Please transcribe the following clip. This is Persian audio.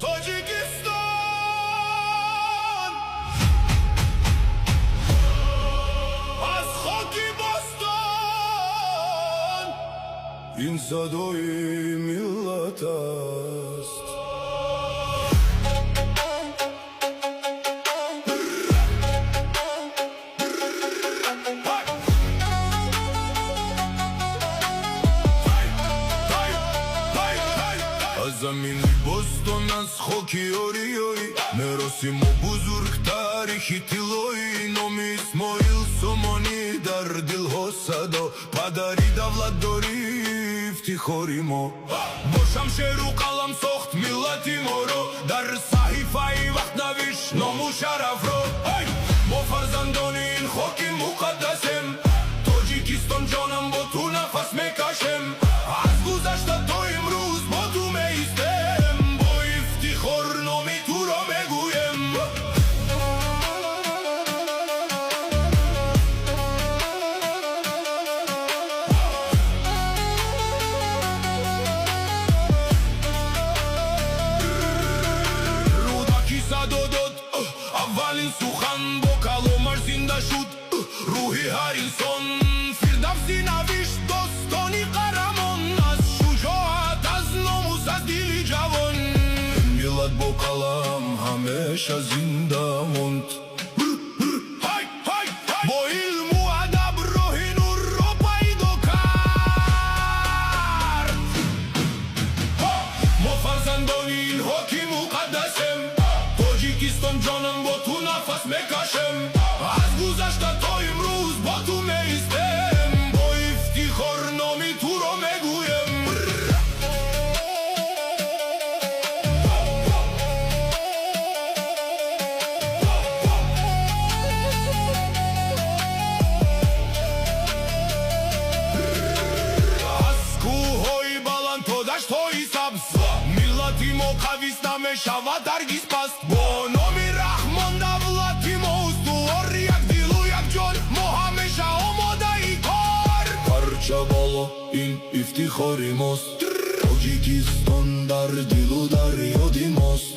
تاجیکستان از خاک باستان این صدای ملت است. از زمین باستان از خاک اوریایی مراسم و بزرگ تاریخی تلایی نام اسماعیل سامانی در دلها صدا پدری دولت داری افتخاری ما با شمشیر و قلم ساخت ملتی ما رو در صحیفه وقت نوشت نام و شرف رو ما فرزندان این خاک مقدسیم تاجیکستان جانم با تو نفس میکشیم از گذشته تا امروز با تو میستیم با افتخار نامی تو را میگویم رودکی صدا داد اولین سخن با کلامش زنده شد روحی هر انسان فردوسی نوشت داستانی قهرمان از شجاعت از ناموس از دل جوان ملت با قلم همیشه زنده ماند با علم و ادب راه نور را پیدا کرد ما فرزندان این خاک مقدسیم تاجیکستان جانم با تو نفس میکشیم از گذشته تا امروز با تو میستیم با افتخار نامی تو را میگویم از کوههای بلند تا دشتهای سبز ملتی ما قویست نمیشود هرگز پست با نام رحمان دولتی ما استوار یک دل و یک جان ما همیشه آماده ای کار پرچه بالا این افتخاری ماست تاجیکستان در دل و در یاد ماست